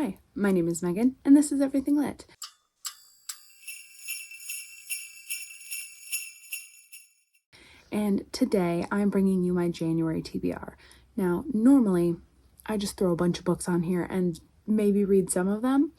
Hi, my name is Megan, and this is Everything Lit. And today I'm bringing you my January TBR. Now, normally I just throw a bunch of books on here and maybe read some of them.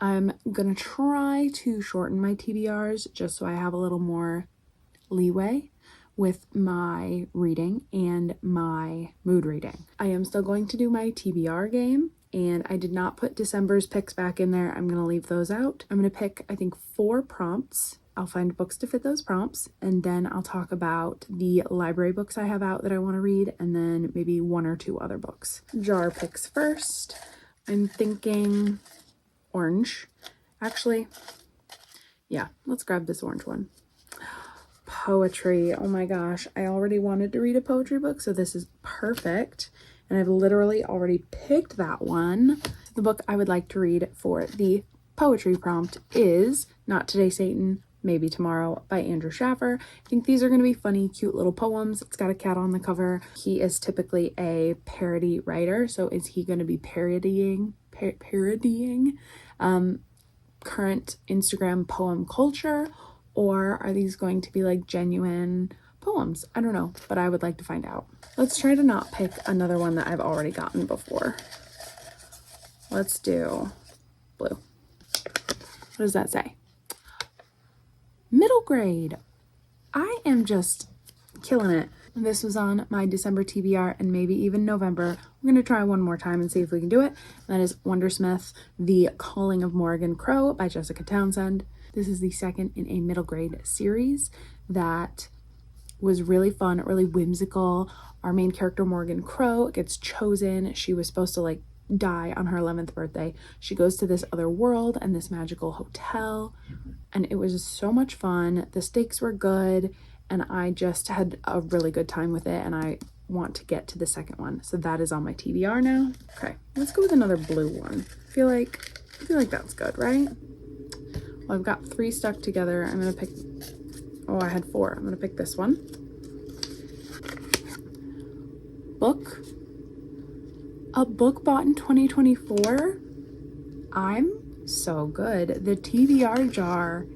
I'm gonna try to shorten my TBRs just so I have a little more leeway with my reading and my mood reading. I am still going to do my TBR game, and I did not put December's picks back in there. I'm going to leave those out. I'm going to pick, I think, 4 prompts. I'll find books to fit those prompts, and then I'll talk about the library books I have out that I want to read, and then maybe 1 or 2 other books. Jar picks first. I'm thinking orange. Actually, yeah, let's grab this orange one. Poetry. Oh my gosh, I already wanted to read a poetry book, so this is perfect. And I've literally already picked that one. The book I would like to read for the poetry prompt is Not Today, Satan, Maybe Tomorrow by Andrew Schaffer. I think these are going to be funny, cute little poems. It's got a cat on the cover. He is typically a parody writer, so is he going to be parodying current Instagram poem culture, or are these going to be like genuine poems? I don't know, but I would like to find out. Let's try to not pick another one that I've already gotten before. Let's do blue. What does that say? Middle grade. I am just killing it. This was on my December TBR and maybe even November. We're going to try one more time and see if we can do it. That is Wondersmith, The Calling of Morrigan Crow by Jessica Townsend. This is the second in a middle grade series that was really fun, really whimsical. Our main character, Morrigan Crow, gets chosen. She was supposed to die on her 11th birthday. She goes to this other world and this magical hotel, and it was just so much fun. The stakes were good, and I just had a really good time with it, and I want to get to the second one. So that is on my TBR now. Okay, let's go with another blue one. I feel like that's good, right? Well, I've got 3 stuck together. I'm gonna pick, oh, I had 4. I'm gonna pick this one. Book. A book bought in 2024. I'm so good. The TBR Jar.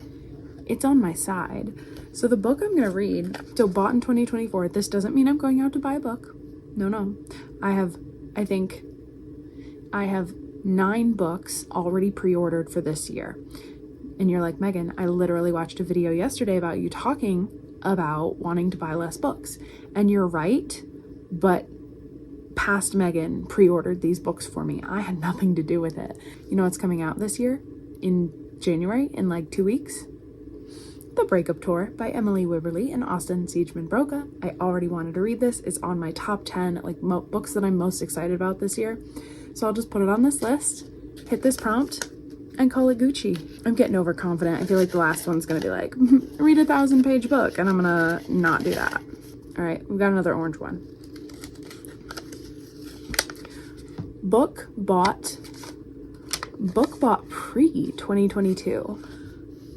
It's on my side. So the book I'm gonna read, so bought in 2024. This doesn't mean I'm going out to buy a book. No. I think I have 9 books already pre-ordered for this year. And you're like, Megan, I literally watched a video yesterday about you talking about wanting to buy less books. And you're right, but past Megan pre-ordered these books for me. I had nothing to do with it. You know what's coming out this year in January in like 2 weeks? The Breakup Tour by Emily Wibberley and Austin Siegeman Broca. I already wanted to read this. It's on my top 10 books that I'm most excited about this year. So I'll just put it on this list, hit this prompt, and call it Gucci. I'm getting overconfident. I feel like the last one's gonna be like, read a 1,000-page book, and I'm gonna not do that. All right, we've got another orange one. Book bought pre-2022.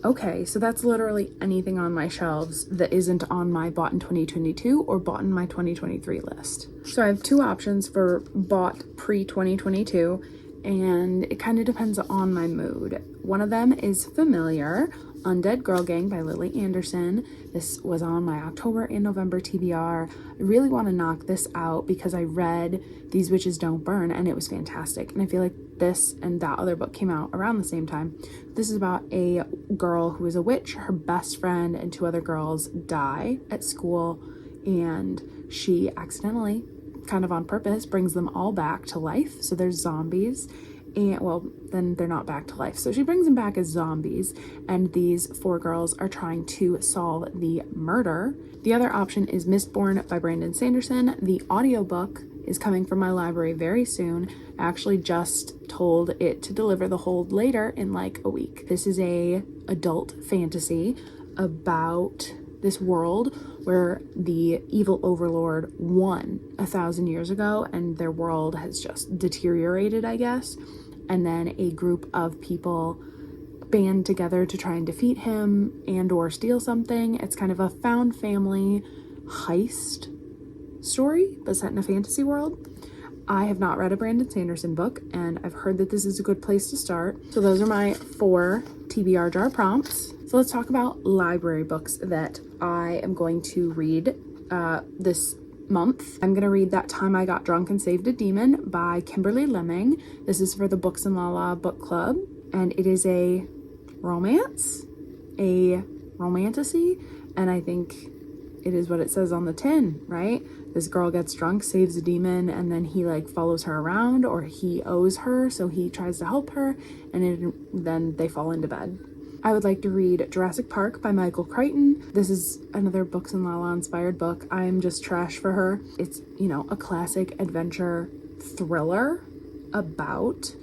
Okay, so that's literally anything on my shelves that isn't on my bought in 2022 or bought in my 2023 list. So I have 2 options for bought pre-2022, and it kind of depends on my mood. One of them is Familiar, Undead Girl Gang by Lily Anderson. This was on my October and November TBR. I really want to knock this out because I read These Witches Don't Burn, and it was fantastic. And I feel like this and that other book came out around the same time. This is about a girl who is a witch. Her best friend and 2 other girls die at school, and she accidentally, kind of on purpose, brings them all back to life. So there's zombies, and well, then they're not back to life. So she brings them back as zombies, and these 4 girls are trying to solve the murder. The other option is Mistborn by Brandon Sanderson. The audiobook is coming from my library very soon. I actually just told it to deliver the hold later in like a week. This is a adult fantasy about this world where the evil overlord won 1,000 years ago, and their world has just deteriorated, I guess. And then a group of people band together to try and defeat him and or steal something. It's kind of a found family heist story, but set in a fantasy world. I have not read a Brandon Sanderson book, and I've heard that this is a good place to start. So those are my 4 TBR jar prompts. So let's talk about library books that I am going to read this month. I'm gonna read That Time I Got Drunk and Saved a Demon by Kimberly Lemming. This is for the Books and Lala book club, and it is a romance, a romantasy, and I think it is what it says on the tin, right? This girl gets drunk, saves a demon, and then he like follows her around, or he owes her, so he tries to help her, and then they fall into bed. I would like to read Jurassic Park by Michael Crichton. This is another Books and Lala inspired book. I'm just trash for her. It's, you know, a classic adventure thriller about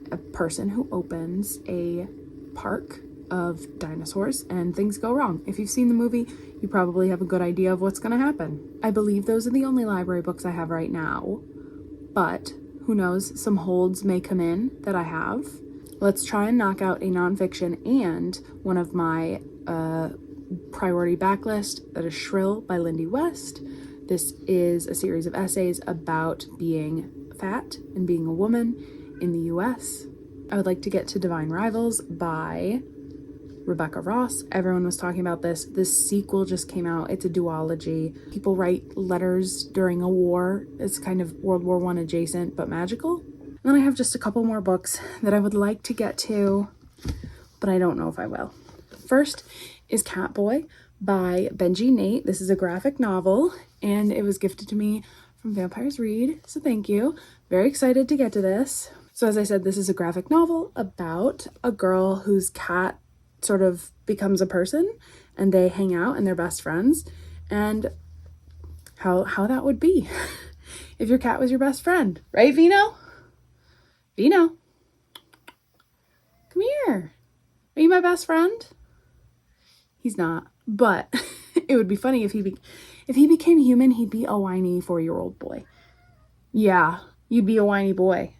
a person who opens a park of dinosaurs and things go wrong. If you've seen the movie, you probably have a good idea of what's going to happen. I believe those are the only library books I have right now, but who knows, some holds may come in that I have. Let's try and knock out a nonfiction and one of my priority backlist, that is Shrill by Lindy West. This is a series of essays about being fat and being a woman in the US. I would like to get to Divine Rivals by Rebecca Ross. Everyone was talking about this. This sequel just came out. It's a duology. People write letters during a war. It's kind of World War I adjacent, but magical. And then I have just a couple more books that I would like to get to, but I don't know if I will. First is Catboy by Benji Nate. This is a graphic novel, and it was gifted to me from Vampires Read, so thank you. Very excited to get to this. So as I said, this is a graphic novel about a girl whose cat sort of becomes a person, and they hang out and they're best friends, and how that would be if your cat was your best friend, right, Vino? Vino, come here. Are you my best friend? He's not, but it would be funny if he became human. He'd be a whiny 4-year-old boy. Yeah, you'd be a whiny boy,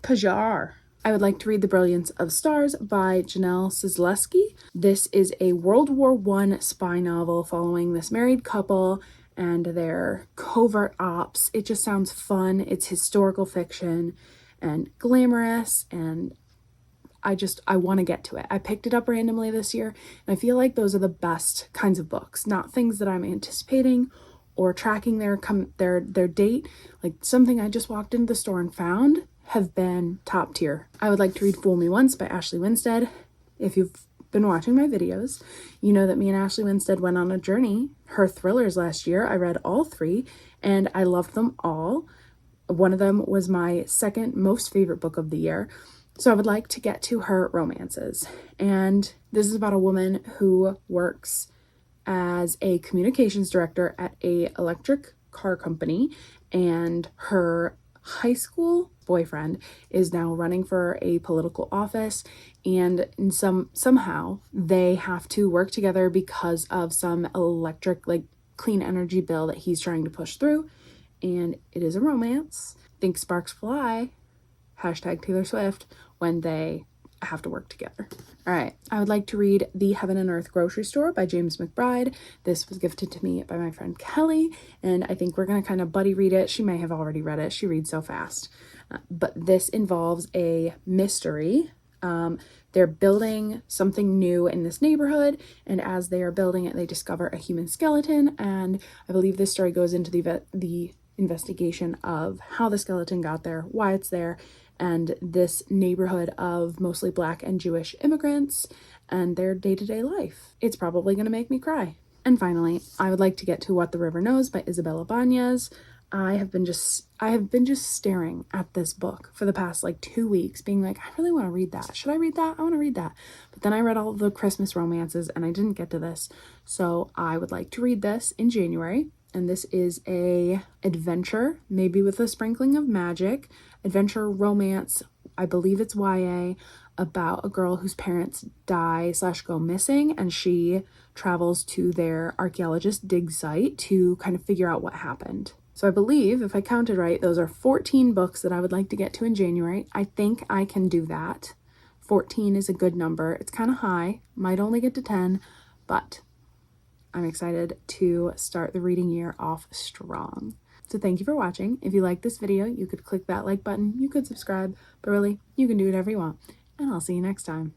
'cause you are. I would like to read The Brilliance of Stars by Janelle Sizleski. This is a World War I spy novel following this married couple and their covert ops. It just sounds fun. It's historical fiction and glamorous, and I want to get to it. I picked it up randomly this year, and I feel like those are the best kinds of books, not things that I'm anticipating or tracking their date. Like something I just walked into the store and found have been top tier. I would like to read Fool Me Once by Ashley Winstead. If you've been watching my videos, you know that me and Ashley Winstead went on a journey. Her thrillers last year, I read all 3, and I loved them all. One of them was my second most favorite book of the year. So I would like to get to her romances. And this is about a woman who works as a communications director at a electric car company, and her high school boyfriend is now running for a political office, and somehow they have to work together because of some electric, like, clean energy bill that he's trying to push through. And it is a romance. Think sparks fly, hashtag Taylor Swift, when they have to work together. All right, I would like to read The Heaven and Earth Grocery Store by James McBride. This was gifted to me by my friend Kelly, and I think we're gonna kind of buddy read it. She may have already read it. She reads so fast. But this involves a mystery. They're building something new in this neighborhood, and as they are building it, they discover a human skeleton, and I believe this story goes into the investigation of how the skeleton got there, why it's there, and this neighborhood of mostly Black and Jewish immigrants and their day-to-day life. It's probably going to make me cry. And finally, I would like to get to What the River Knows by Isabella Banez. I have been just staring at this book for the past like 2 weeks, being like, I really want to read that. Should I read that? I want to read that. But then I read all the Christmas romances and I didn't get to this. So I would like to read this in January. And this is a adventure, maybe with a sprinkling of magic, adventure romance. I believe it's YA, about a girl whose parents die/go missing, and she travels to their archaeologist dig site to kind of figure out what happened. So I believe, if I counted right, those are 14 books that I would like to get to in January. I think I can do that. 14 is a good number. It's kind of high, might only get to 10, but I'm excited to start the reading year off strong. So thank you for watching. If you like this video, you could click that like button, you could subscribe, but really, you can do whatever you want. And I'll see you next time.